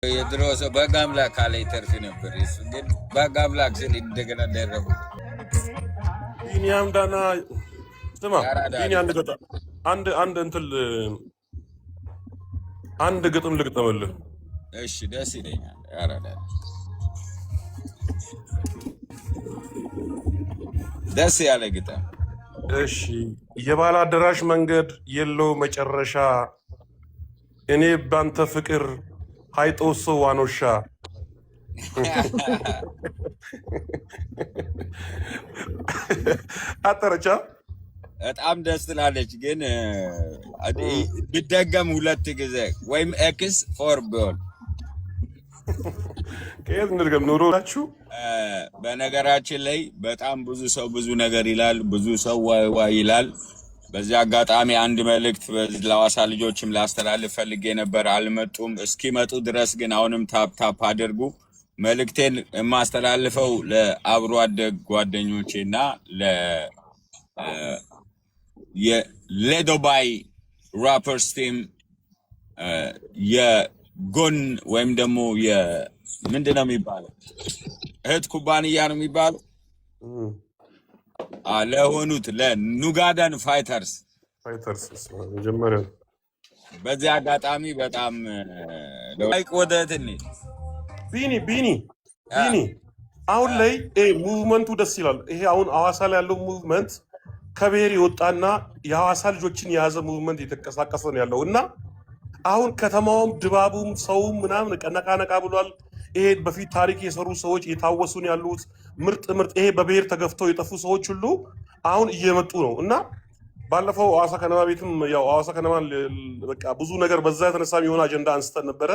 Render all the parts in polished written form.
የድሮ ሰው በግ አምላክ ካለ ይተርፍ ነበር። እሱ ግን በግ አምላክ ስል እንደገና ደረቡት። ቢኒያም ዳና ስማ፣ ያራዳ ቢኒ ልጅ አንድ ገጠም አንድ እንትን አንድ ግጥም ልግጠምልህ። እሺ፣ ደስ ይለኛል። ያራዳ ልጅ ደስ ያለ ግጥም። እሺ። የባለ አዳራሽ መንገድ የለው መጨረሻ፣ እኔ ባንተ ፍቅር ሃይጦሶ ዋኖሻ። አጠረቻ በጣም ደስ ትላለች። ግን ቢደገም 2 ጊዜ ወይም ኤክስ ፎር ቢሆን ከየት እንድገም ኑሮ ናችሁ። በነገራችን ላይ በጣም ብዙ ሰው ብዙ ነገር ይላል፣ ብዙ ሰው ዋይ ዋይ ይላል። በዚህ አጋጣሚ አንድ መልእክት ለሐዋሳ ልጆችም ላስተላልፍ ፈልጌ ነበር፣ አልመጡም። እስኪመጡ ድረስ ግን አሁንም ታፕ ታፕ አድርጉ። መልእክቴን የማስተላልፈው ለአብሮ አደግ ጓደኞቼና የሌዶባይ ራፐርስ ቲም የጎን ወይም ደግሞ ምንድነው የሚባለው እህት ኩባንያ ነው የሚባለው ለሆኑት ለኑጋደን ፋይተርስ መጀመሪያ በዚህ አጋጣሚ በጣም ላይክ ወደትኒ ቢኒ አሁን ላይ ሙቭመንቱ ደስ ይላል። ይሄ አሁን ሐዋሳ ላይ ያለው ሙቭመንት ከብሔር የወጣና የሐዋሳ ልጆችን የያዘ ሙቭመንት የተንቀሳቀሰ ነው ያለው እና አሁን ከተማውም ድባቡም ሰውም ምናምን ነቃ ብሏል። ይሄ በፊት ታሪክ የሰሩ ሰዎች የታወሱን ያሉት ምርጥ ይሄ በብሔር ተገፍተው የጠፉ ሰዎች ሁሉ አሁን እየመጡ ነው እና ባለፈው ሐዋሳ ከነማ ቤትም ያው ሐዋሳ ከነማ በቃ ብዙ ነገር በዛ የተነሳ የሆነ አጀንዳ አንስተን ነበረ።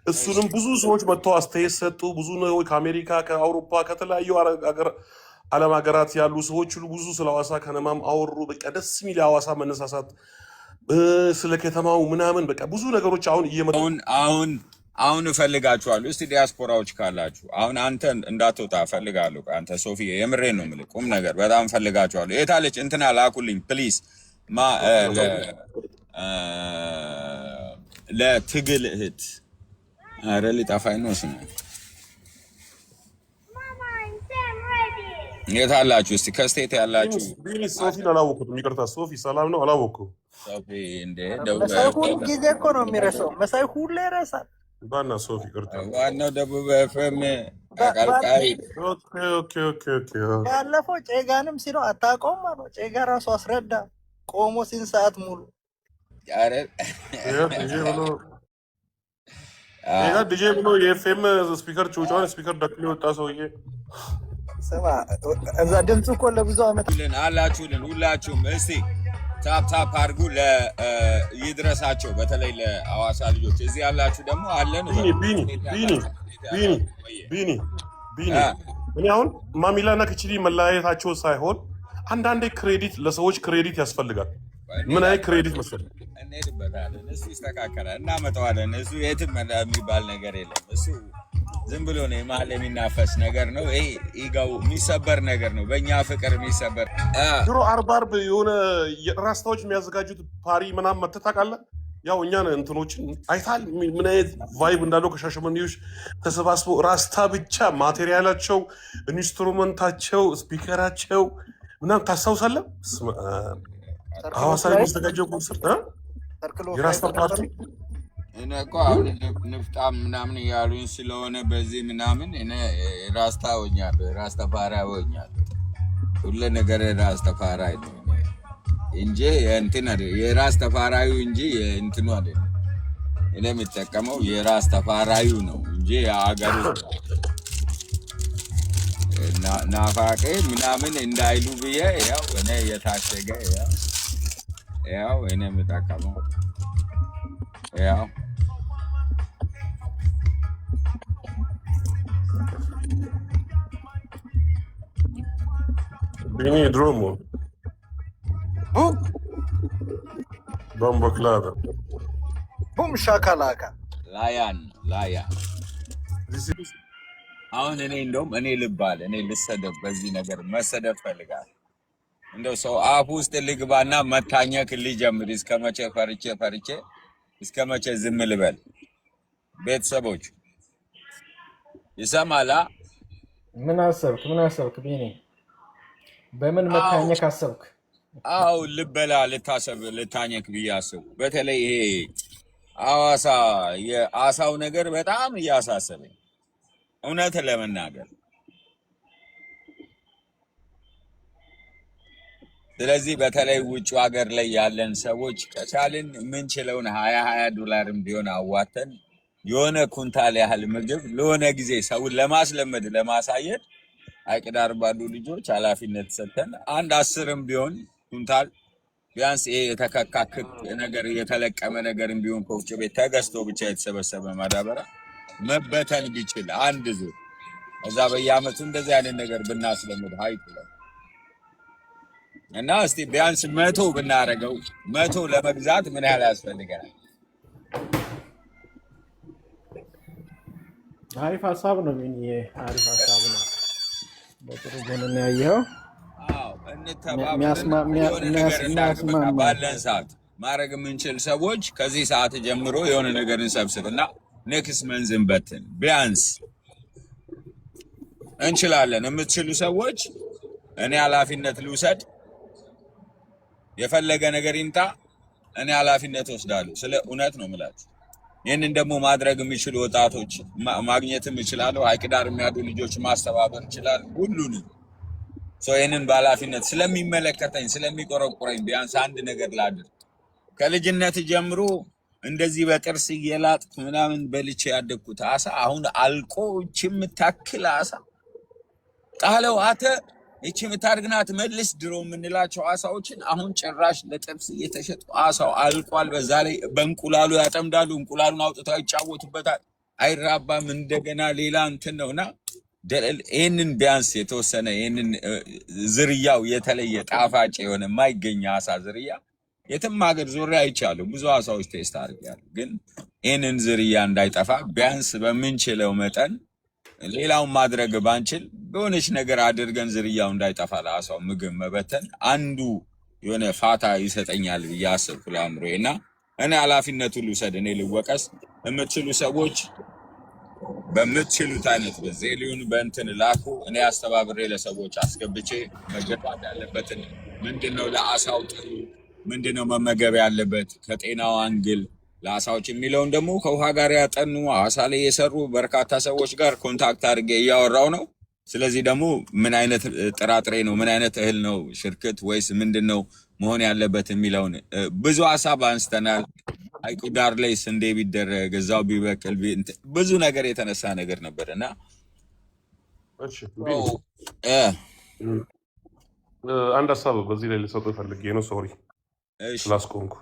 እሱንም ብዙ ሰዎች መጥተው አስተያየት ሰጡ። ብዙ ነው ከአሜሪካ ከአውሮፓ ከተለያዩ ዓለም ሀገራት ያሉ ሰዎች ሁሉ ብዙ ስለ ሐዋሳ ከነማም አወሩ። በቃ ደስ የሚል ሐዋሳ መነሳሳት ስለ ከተማው ምናምን በቃ ብዙ ነገሮች አሁን እየመጡ አሁን እፈልጋችኋለሁ። እስቲ ዲያስፖራዎች ካላችሁ አሁን አንተ እንዳትወጣ እፈልጋለሁ። አንተ ሶፊ የምሬን ነው የምልህ፣ ቁም ነገር በጣም እፈልጋችኋለሁ። የት አለች እንትና ላኩልኝ ፕሊዝ። ለትግል እህት ኧረ ሊጠፋኝ ነው ስሙ። የት አላችሁ? እስቲ ከስቴት ያላችሁ። ሶፊን አላወኩትም፣ ይቅርታ ሶፊ ሰላም ነው አላወኩም። ሶፊ እንደ መሳይ ሁሉ ጊዜ እኮ ነው የሚረሳው። መሳይ ሁሉ ይረሳል። ባና ሶፊ ይቅርታ። ዋናው ደቡብ ኤፍኤም አቃልቃይ። ኦኬ ያለፈው ጨጋንም ሲለው አታውቀውም አለው። ጨጋ ራሱ አስረዳ ቆሞ ሲን ሰዓት ሙሉ ኧረ ዲጄ ብሎ የኤፍኤም ስፒከር ጩጫውን ስፒከር ደክሞ የወጣ ሰውዬ ስማ፣ እዛ ድምፁ እኮ ለብዙ ዓመት አላችሁልን ሁላችሁም። እስቲ ታፕ ታፕ አድርጉ ይድረሳቸው፣ በተለይ ለሐዋሳ ልጆች። እዚህ ያላችሁ ደግሞ አለን። ቢኒ እኔ አሁን ማሚላና ክችሊ መለያየታቸው ሳይሆን አንዳንዴ ክሬዲት ለሰዎች ክሬዲት ያስፈልጋል። ምን አይነት ክሬዲት መሰለህ? እንሄድበታለን፣ እሱ ይስተካከላል፣ እናመጣዋለን። እሱ የትም የሚባል ነገር የለም። እሱ ዝም ብሎ ነው የመሀል የሚናፈስ ነገር ነው። ይሄ ኢጋው የሚሰበር ነገር ነው፣ በእኛ ፍቅር የሚሰበር። ድሮ አርብ የሆነ ራስታዎች የሚያዘጋጁት ፓሪ ምናምን መተህ ታውቃለህ? ያው እኛን እንትኖችን አይታል ምን አይነት ቫይብ እንዳለው ከሻሸመኔዎች ተሰባስበው ራስታ ብቻ ማቴሪያላቸው፣ ኢንስትሩመንታቸው፣ ስፒከራቸው ምናምን ታስታውሳለህ? ሐዋሳ ላይ የሚዘጋጀው ኮንሰርት የራስታ ፓርቲ እኔ እኮ አሁን ንፍጣም ምናምን እያሉኝ ስለሆነ በዚህ ምናምን እኔ ራስታ ሆኛለሁ፣ ራስታ ፋራ ሆኛለሁ። ሁሉ ነገር ራስታ ፋራ ነው እንጂ እንትን አይደል፣ የራስ ተፋራዩ እንጂ እንትኑ አይደል። እኔ የምጠቀመው የራስ ተፋራዩ ነው እንጂ አገሩ ናፋቄ ምናምን እንዳይሉ ብዬ ያው እኔ የታሸገ ያው እኔ የምጠቀመው ያው ቢኒ ድሮሞ bombo claro ቡም ሻካላካ ላያን አሁን እኔ እንደውም እኔ ልባል እኔ ልሰደብ፣ በዚህ ነገር መሰደብ ፈልጋለሁ። እንደው ሰው አፍ ውስጥ ልግባና መታኘክ ልጀምር። እስከመቼ ፈርቼ እስከመቼ ዝም ልበል? ቤተሰቦች ይሰማላ። ምን አሰብክ ቢኒ? በምን አው መታኘክ አሰብክ? አው ልበላ ልታኘክ ብዬ አሰብኩ። በተለይ ይሄ ሐዋሳ የአሳው ነገር በጣም እያሳሰበኝ እውነት ለመናገር። ስለዚህ በተለይ ውጭ ሀገር ላይ ያለን ሰዎች ከቻልን የምንችለውን $20 ቢሆን አዋተን የሆነ ኩንታል ያህል ምግብ ለሆነ ጊዜ ሰውን ለማስለመድ ለማሳየት ሐይቅ ዳር ባሉ ልጆች ኃላፊነት ሰጥተን አንድ 10ም ቢሆን ኩንታል ቢያንስ ይሄ የተከካክ ነገር የተለቀመ ነገርም ቢሆን ከውጭ ቤት ተገዝቶ ብቻ የተሰበሰበ ማዳበሪያ መበተን ቢችል አንድ ዙር እዛ በየዓመቱ እንደዚህ አይነት ነገር ብናስለምድ ሐይቅ ላይ እና እስቲ ቢያንስ 100 ብናረገው 100 ለመግዛት ምን ያህል ያስፈልጋል? አሪፍ ሀሳብ ነው ቢኒ፣ አሪፍ ሀሳብ ነው። በጥሩ ጎን ነው ያየኸው። አዎ እንተባበርና የሆነ ነገር እናድርግ። በቃ ባለን ሰዓት ማድረግ የምንችል ሰዎች ከዚህ ሰዓት ጀምሮ የሆነ ነገር እንሰብስብና ኔክስት መንዝን በትን ቢያንስ እንችላለን የምትችሉ ሰዎች እኔ ኃላፊነት ልውሰድ፣ የፈለገ ነገር ይምጣ፣ እኔ ኃላፊነት ወስዳለሁ። ስለ እውነት ነው የምላችሁ። ይህንን ደግሞ ማድረግ የሚችሉ ወጣቶች ማግኘትም ይችላሉ። ሐይቅ ዳር የሚያዱ ልጆች ማስተባበር ይችላል። ሁሉንም ሰው ይህንን በኃላፊነት ስለሚመለከተኝ ስለሚቆረቁረኝ ቢያንስ አንድ ነገር ላድርግ። ከልጅነት ጀምሮ እንደዚህ በጥርስ እየላጥኩ ምናምን በልቼ ያደግኩት አሳ አሁን አልቆ እቺ የምታክል አሳ ጣለው አተ እቺ የምታድግናት መልስ ድሮ የምንላቸው አሳዎችን አሁን ጭራሽ ለጥብስ እየተሸጡ አሳው አልቋል። በዛ ላይ በእንቁላሉ ያጠምዳሉ። እንቁላሉን አውጥተው ይጫወቱበታል። አይራባም። እንደገና ሌላ እንትን ነውና ይህንን ቢያንስ የተወሰነ ይህንን ዝርያው የተለየ ጣፋጭ የሆነ የማይገኝ አሳ ዝርያ የትም ሀገር ዞሬ አይቻለሁ። ብዙ አሳዎች ቴስት አድርጌያለሁ። ግን ይህንን ዝርያ እንዳይጠፋ ቢያንስ በምንችለው መጠን ሌላውን ማድረግ ባንችል በሆነች ነገር አድርገን ዝርያው እንዳይጠፋ ለአሳው ምግብ መበተን አንዱ የሆነ ፋታ ይሰጠኛል ብዬ አሰብኩ ለአእምሮዬ። እና እኔ ኃላፊነቱን ልውሰድ፣ እኔ ልወቀስ። የምትችሉ ሰዎች በምትችሉት አይነት በዜሊውን በእንትን ላኩ። እኔ አስተባብሬ ለሰዎች አስገብቼ መገባት ያለበትን ምንድነው ለአሳው ጥሩ ምንድነው መመገብ ያለበት ከጤናው አንግል ለአሳዎች የሚለውን ደግሞ ከውሃ ጋር ያጠኑ አሳ ላይ የሰሩ በርካታ ሰዎች ጋር ኮንታክት አድርጌ እያወራው ነው። ስለዚህ ደግሞ ምን አይነት ጥራጥሬ ነው ምን አይነት እህል ነው ሽርክት ወይስ ምንድነው መሆን ያለበት የሚለውን ብዙ ሀሳብ አንስተናል። ሐይቁ ዳር ላይ ስንዴ ቢደረግ እዛው ቢበቅል ብዙ ነገር የተነሳ ነገር ነበርና እሺ አንድ ሀሳብ በዚህ ላይ ልሰጥ ፈልጌ ነው። ሶሪ ስላስቆንኩ።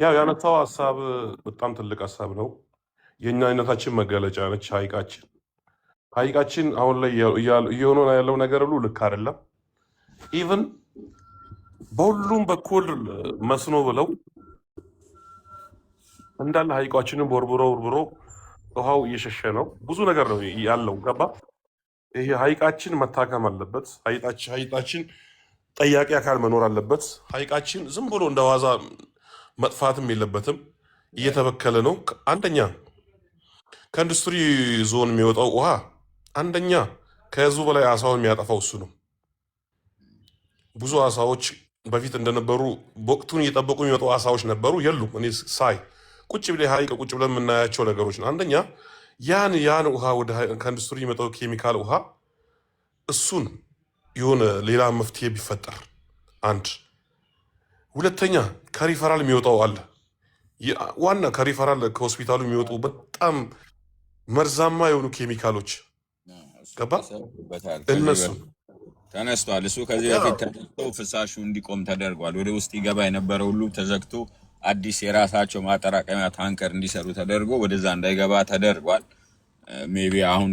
ያው ያነሳው ሀሳብ በጣም ትልቅ ሀሳብ ነው። የኛ አይነታችን መገለጫ ነች ሐይቃችን አሁን ላይ እየሆነ ያለው ነገር ሁሉ ልክ አይደለም። ኢቭን በሁሉም በኩል መስኖ ብለው እንዳለ ሐይቃችንን ቦርቡሮ ውሃው እየሸሸ ነው። ብዙ ነገር ነው ያለው። ገባ? ይሄ ሐይቃችን መታከም አለበት። ሐይቃችን ጠያቂ አካል መኖር አለበት። ሐይቃችን ዝም ብሎ እንደ ዋዛ መጥፋትም የለበትም። እየተበከለ ነው። አንደኛ ከኢንዱስትሪ ዞን የሚወጣው ውሃ አንደኛ ከህዝቡ በላይ አሳውን የሚያጠፋው እሱ ነው። ብዙ አሳዎች በፊት እንደነበሩ ወቅቱን እየጠበቁ የሚወጡ አሳዎች ነበሩ፣ የሉም። እኔ ሳይ ቁጭ ብለ ሐይቅ ቁጭ ብለን የምናያቸው ነገሮች ነው። አንደኛ ያን ውሃ ወደ ከኢንዱስትሪ የሚመጣው ኬሚካል ውሃ እሱን የሆነ ሌላ መፍትሄ ቢፈጠር አንድ። ሁለተኛ ከሪፈራል የሚወጣው አለ። ዋና ከሪፈራል ከሆስፒታሉ የሚወጡ በጣም መርዛማ የሆኑ ኬሚካሎች ገባ እነሱ ተነስቷል። እሱ ከዚህ በፊት ተዘግቶ ፍሳሹ እንዲቆም ተደርጓል። ወደ ውስጥ ይገባ የነበረው ሁሉ ተዘግቶ አዲስ የራሳቸው ማጠራቀሚያ ታንከር እንዲሰሩ ተደርጎ ወደዛ እንዳይገባ ተደርጓል። ሜቢ አሁን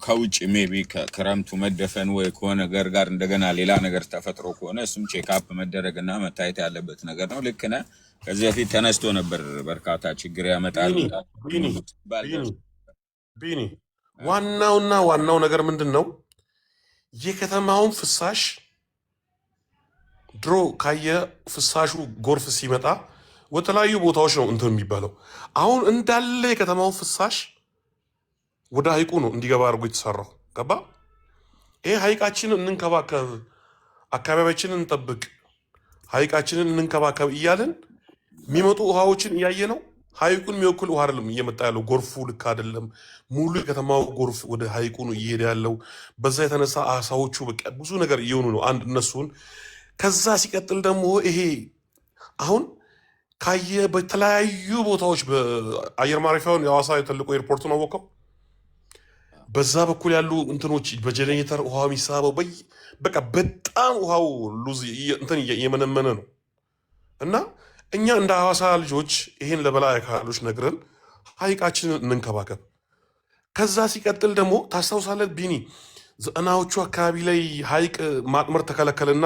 ከውጭ ሜቢ ከክረምቱ መደፈን ወይ ከሆነ ነገር ጋር እንደገና ሌላ ነገር ተፈጥሮ ከሆነ እሱም ቼክአፕ መደረግና መታየት ያለበት ነገር ነው። ልክ ነህ። ከዚህ በፊት ተነስቶ ነበር በርካታ ችግር ያመጣል። ቢኒ ዋናው ነገር ምንድን ነው? የከተማውን ፍሳሽ ድሮ ካየ ፍሳሹ ጎርፍ ሲመጣ ወደ ተለያዩ ቦታዎች ነው እንትን የሚባለው። አሁን እንዳለ የከተማውን ፍሳሽ ወደ ሐይቁ ነው እንዲገባ አድርጎ የተሰራው። ገባ? ይሄ ሐይቃችንን እንንከባከብ፣ አካባቢያችንን እንጠብቅ፣ ሐይቃችንን እንንከባከብ እያልን የሚመጡ ውሃዎችን እያየ ነው። ሐይቁን የሚወክል ውሃ አይደለም እየመጣ ያለው። ጎርፉ ልክ አይደለም። ሙሉ የከተማው ጎርፍ ወደ ሐይቁ ነው እየሄደ ያለው። በዛ የተነሳ አሳዎቹ በቃ ብዙ ነገር እየሆኑ ነው። አንድ እነሱን ከዛ ሲቀጥል ደግሞ ይሄ አሁን ካየ በተለያዩ ቦታዎች በአየር ማረፊያውን የሐዋሳ ትልቁ ኤርፖርቱን አወቀው። በዛ በኩል ያሉ እንትኖች በጀኔሬተር ውሃ የሚሳበው በቃ በጣም ውሃው ሉዝ እንትን እየመነመነ ነው። እና እኛ እንደ ሐዋሳ ልጆች ይሄን ለበላይ አካሎች ነግረን ሐይቃችንን እንንከባከብ። ከዛ ሲቀጥል ደግሞ ታስታውሳለህ ቢኒ፣ ዘጠናዎቹ አካባቢ ላይ ሐይቅ ማጥመር ተከለከለና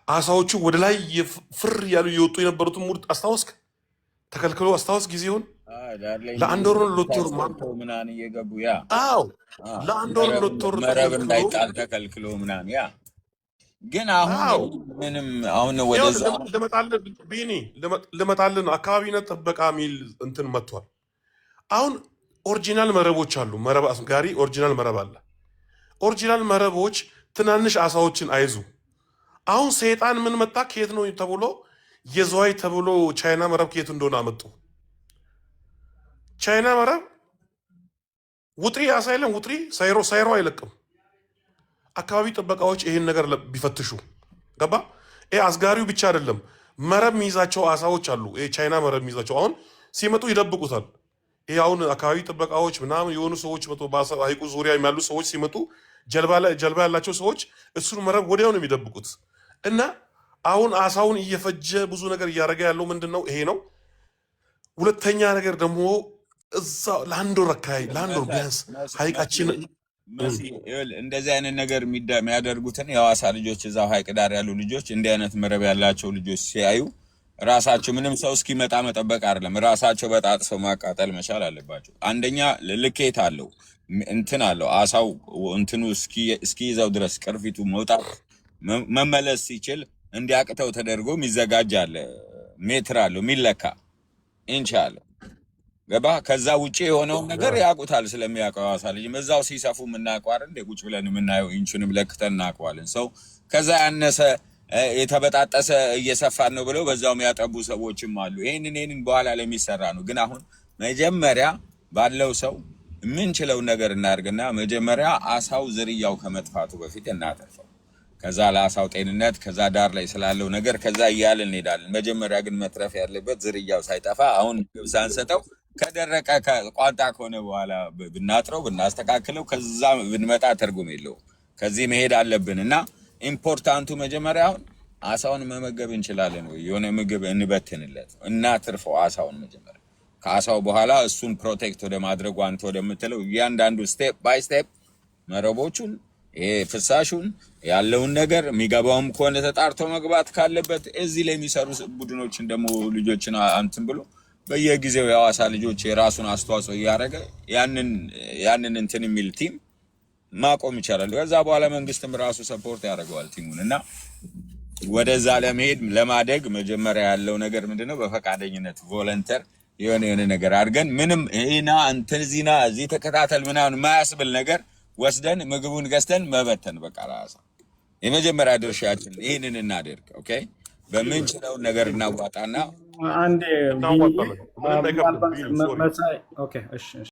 አሳዎቹ ወደ ላይ ፍር ያሉ እየወጡ የነበሩትን ሙድ አስታወስክ? ተከልክሎ አስታወስ ጊዜውን ለአንድ ወር ሁለት ወር ምናምን እየገቡ አዎ ለአንድ ወር ሁለት ወር መረብ እንዳይጣል ተከልክሎ ምናምን ግን አሁን ምንም አሁን ወደዛ ልመጣልን አካባቢነት ጥበቃ የሚል እንትን መጥቷል። አሁን ኦሪጂናል መረቦች አሉ። መረብ አስጋሪ ኦሪጂናል መረብ አለ። ኦሪጂናል መረቦች ትናንሽ አሳዎችን አይዙ። አሁን ሰይጣን ምን መጣ ከየት ነው ተብሎ የዝዋይ ተብሎ ቻይና መረብ ከየት እንደሆነ አመጡ። ቻይና መረብ ውጥሪ አሳ የለም። ውጥሪ ሳይሮ አይለቅም። አካባቢ ጥበቃዎች ይሄን ነገር ቢፈትሹ ገባ። ይሄ አስጋሪው ብቻ አይደለም፣ መረብ የሚይዛቸው አሳዎች አሉ። ይሄ ቻይና መረብ የሚይዛቸው አሁን ሲመጡ ይደብቁታል። ይሄ አሁን አካባቢ ጥበቃዎች ምናምን የሆኑ ሰዎች መቶ በሐይቁ ዙሪያ ያሉ ሰዎች ሲመጡ ጀልባ ያላቸው ሰዎች እሱን መረብ ወዲያው ነው የሚደብቁት። እና አሁን አሳውን እየፈጀ ብዙ ነገር እያደረገ ያለው ምንድን ነው? ይሄ ነው። ሁለተኛ ነገር ደግሞ እዛ ለአንድ ወር አካባቢ ለአንድ ወር ቢያንስ ሐይቃችን እንደዚህ አይነት ነገር የሚያደርጉትን የሐዋሳ ልጆች እዛው ሐይቅ ዳር ያሉ ልጆች እንዲህ አይነት መረብ ያላቸው ልጆች ሲያዩ ራሳቸው ምንም ሰው እስኪመጣ መጠበቅ አይደለም፣ ራሳቸው በጣጥሰው ማቃጠል መቻል አለባቸው። አንደኛ ልኬት አለው እንትን አለው አሳው እንትኑ እስኪይዘው ድረስ ቅርፊቱ መውጣት መመለስ ሲችል እንዲያቅተው ተደርጎ የሚዘጋጅ አለ። ሜትር አለው የሚለካ ኢንች አለ። ገባ? ከዛ ውጪ የሆነውን ነገር ያውቁታል ስለሚያውቀው ሐዋሳ ልጅ እዛው ሲሰፉ የምናውቀው አይደል እንደ ቁጭ ብለን የምናየው ኢንቹንም ለክተን እናውቀዋለን። ሰው ከዛ ያነሰ የተበጣጠሰ እየሰፋን ነው ብለው በዛው የሚያጠቡ ሰዎችም አሉ። ይሄንን በኋላ ለሚሰራ ነው። ግን አሁን መጀመሪያ ባለው ሰው የምንችለው ነገር እናድርግና መጀመሪያ አሳው ዝርያው ከመጥፋቱ በፊት እናተርፈው። ከዛ ለአሳው ጤንነት፣ ከዛ ዳር ላይ ስላለው ነገር ከዛ እያልን እንሄዳለን። መጀመሪያ ግን መትረፍ ያለበት ዝርያው ሳይጠፋ አሁን ምግብ ሳንሰጠው ከደረቀ ቋንጣ ከሆነ በኋላ ብናጥረው ብናስተካክለው ከዛ ብንመጣ ትርጉም የለውም። ከዚህ መሄድ አለብን እና ኢምፖርታንቱ መጀመሪያ አሁን አሳውን መመገብ እንችላለን ወይ የሆነ ምግብ እንበትንለት እናትርፈው አሳውን መጀመሪያ። ከአሳው በኋላ እሱን ፕሮቴክት ወደ ማድረጉ አንተ ወደምትለው እያንዳንዱ ስቴፕ ባይ ስቴፕ መረቦቹን ይሄ ፍሳሹን ያለውን ነገር የሚገባውም ከሆነ ተጣርቶ መግባት ካለበት እዚህ ላይ የሚሰሩ ቡድኖችን ደግሞ ልጆችን አንትን ብሎ በየጊዜው የሐዋሳ ልጆች የራሱን አስተዋጽኦ እያደረገ ያንን እንትን የሚል ቲም ማቆም ይቻላል። ከዛ በኋላ መንግስትም ራሱ ሰፖርት ያደርገዋል ቲሙን እና ወደዛ ለመሄድ ለማደግ መጀመሪያ ያለው ነገር ምንድነው? በፈቃደኝነት ቮለንተር የሆነ ነገር አድርገን ምንም ይሄና እንትን ዚና እዚህ ተከታተል ምናምን ማያስብል ነገር ወስደን ምግቡን ገዝተን መበተን በቃ ራሳ የመጀመሪያ ድርሻችን ይሄንን እናደርግ። ኦኬ በምንችለው ነገር እናዋጣና አንዴ ኦኬ እሺ